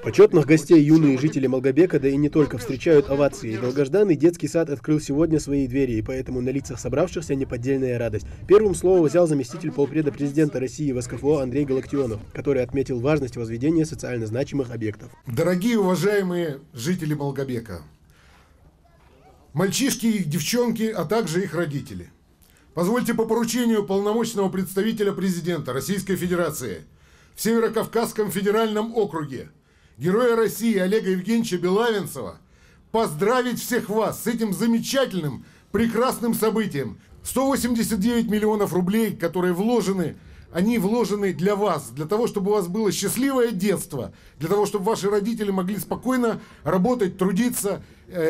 Почетных гостей юные жители Малгобека, да и не только, встречают овации. Долгожданный детский сад открыл сегодня свои двери, и поэтому на лицах собравшихся неподдельная радость. Первым слово взял заместитель полпреда президента России в СКФО Андрей Галактионов, который отметил важность возведения социально значимых объектов. Дорогие уважаемые жители Малгобека, мальчишки и девчонки, а также их родители, позвольте по поручению полномочного представителя президента Российской Федерации в Северокавказском федеральном округе Героя России Олега Евгеньевича Белавинцева поздравить всех вас с этим замечательным, прекрасным событием. 189 миллионов рублей, которые вложены, они вложены для вас, для того, чтобы у вас было счастливое детство, для того, чтобы ваши родители могли спокойно работать, трудиться,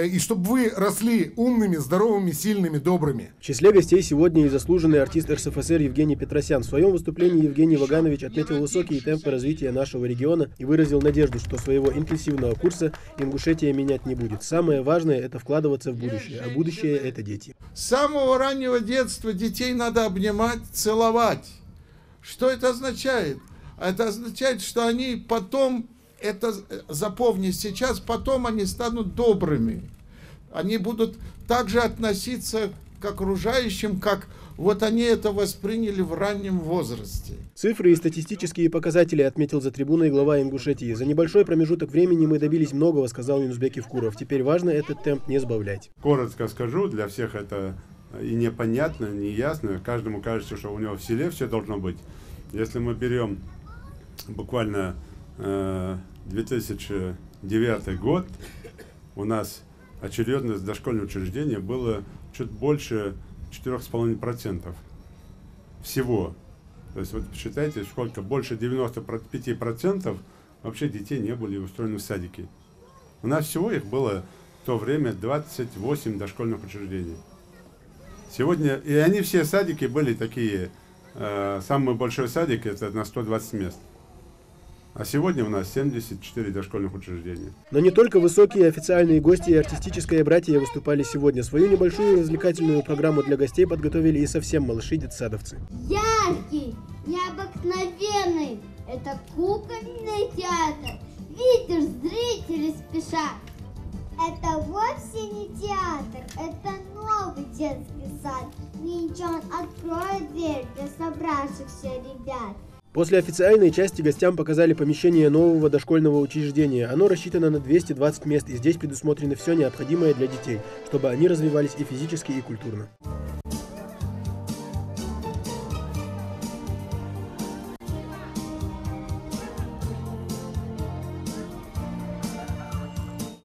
и чтобы вы росли умными, здоровыми, сильными, добрыми. В числе гостей сегодня и заслуженный артист РСФСР Евгений Петросян. В своем выступлении Евгений Ваганович отметил высокие темпы развития нашего региона и выразил надежду, что своего интенсивного курса Ингушетия менять не будет. Самое важное – это вкладываться в будущее, а будущее – это дети. С самого раннего детства детей надо обнимать, целовать. Что это означает? Это означает, что они потом, это запомни сейчас, потом они станут добрыми. Они будут также относиться к окружающим, как вот они это восприняли в раннем возрасте. Цифры и статистические показатели отметил за трибуной глава Ингушетии. За небольшой промежуток времени мы добились многого, сказал Юнусбек Евкуров. Теперь важно этот темп не сбавлять. Коротко скажу, для всех это и непонятно, неясно. Каждому кажется, что у него в селе все должно быть. Если мы берем буквально 2009 год, у нас очередность дошкольных учреждений было чуть больше 4,5% всего. То есть вот считайте, сколько больше 95% вообще детей не были устроены в садике. У нас всего их было в то время 28 дошкольных учреждений. Сегодня, и они все садики были такие, самый большой садик это на 120 мест. А сегодня у нас 74 дошкольных учреждения. Но не только высокие официальные гости и артистическое братья выступали сегодня. Свою небольшую развлекательную программу для гостей подготовили и совсем малыши детсадовцы. Яркий, необыкновенный, это кукольный театр. Видишь, зрители спешат. Это вовсе не театр, это новый детский сад. Минчон откроет дверь для собравшихся ребят. После официальной части гостям показали помещение нового дошкольного учреждения. Оно рассчитано на 220 мест, и здесь предусмотрено все необходимое для детей, чтобы они развивались и физически, и культурно.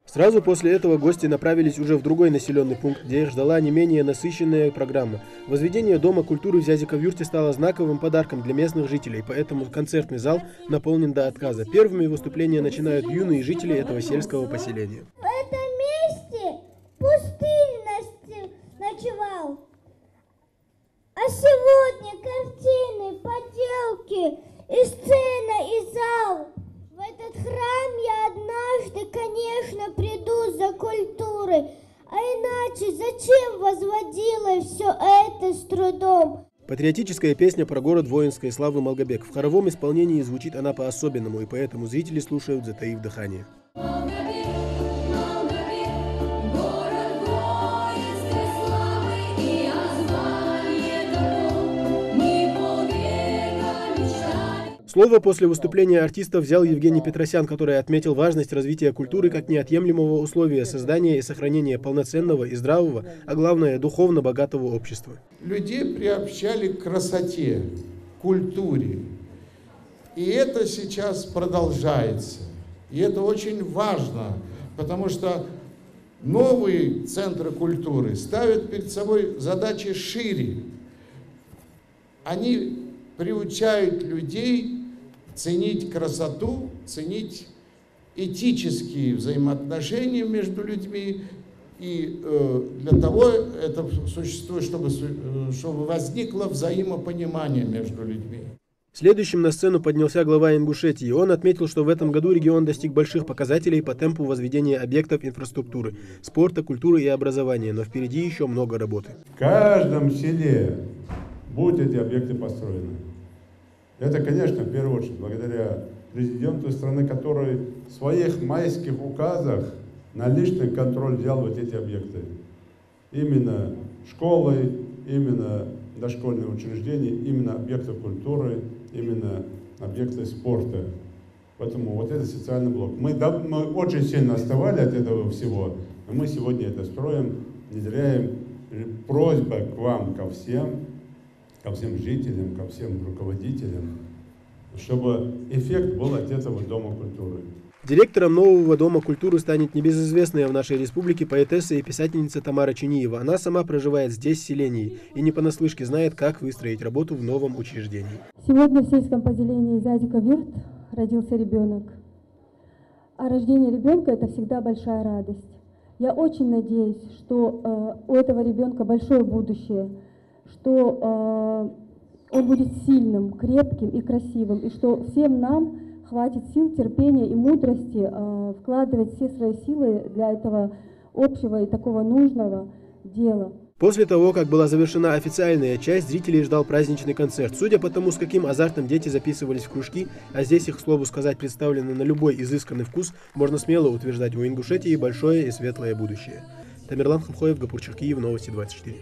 Сразу после этого гости направились уже в другой населенный пункт, где их ждала не менее насыщенная программа. Возведение Дома культуры в Зязиковюрте стало знаковым подарком для местных жителей, поэтому концертный зал наполнен до отказа. Первыми выступления начинают юные жители этого сельского поселения. В этом месте пустынь ночевал. А сегодня картины, поделки, и сцена, и зал. В этот храм я однажды, конечно, приду за культурой, а иначе зачем возводила все это с трудом? Патриотическая песня про город воинской славы Малгобек. В хоровом исполнении звучит она по-особенному, и поэтому зрители слушают, затаив дыхание. Слово после выступления артистов взял Евгений Петросян, который отметил важность развития культуры как неотъемлемого условия создания и сохранения полноценного и здравого, а главное, духовно богатого общества. Людей приобщали к красоте, культуре. И это сейчас продолжается. И это очень важно, потому что новые центры культуры ставят перед собой задачи шире. Они приучают людей ценить красоту, ценить этические взаимоотношения между людьми. И для того это существует, чтобы возникло взаимопонимание между людьми. Следующим на сцену поднялся глава Ингушетии. Он отметил, что в этом году регион достиг больших показателей по темпу возведения объектов инфраструктуры, спорта, культуры и образования, но впереди еще много работы. В каждом селе будут эти объекты построены. Это, конечно, в первую очередь благодаря президенту страны, который в своих майских указах на личный контроль взял вот эти объекты. Именно школы, именно дошкольные учреждения, именно объекты культуры, именно объекты спорта. Поэтому вот это социальный блок. Мы очень сильно отставали от этого всего, но мы сегодня это строим, внедряем. Просьба к вам, ко всем жителям, ко всем руководителям, чтобы эффект был от этого Дома культуры. Директором нового Дома культуры станет небезызвестная в нашей республике поэтесса и писательница Тамара Чиниева. Она сама проживает здесь, в селении, и не понаслышке знает, как выстроить работу в новом учреждении. Сегодня в сельском поселении Зязиков-Юрт родился ребенок. А рождение ребенка – это всегда большая радость. Я очень надеюсь, что у этого ребенка большое будущее, что он будет сильным, крепким и красивым, и что всем нам хватит сил, терпения и мудрости вкладывать все свои силы для этого общего и такого нужного дела. После того, как была завершена официальная часть, зрителей ждал праздничный концерт. Судя по тому, с каким азартом дети записывались в кружки, а здесь их, к слову сказать, представлены на любой изысканный вкус, можно смело утверждать, у Ингушетии большое и светлое будущее. Тамерлан Хамхоев, Гапур Черкиев, Новости 24.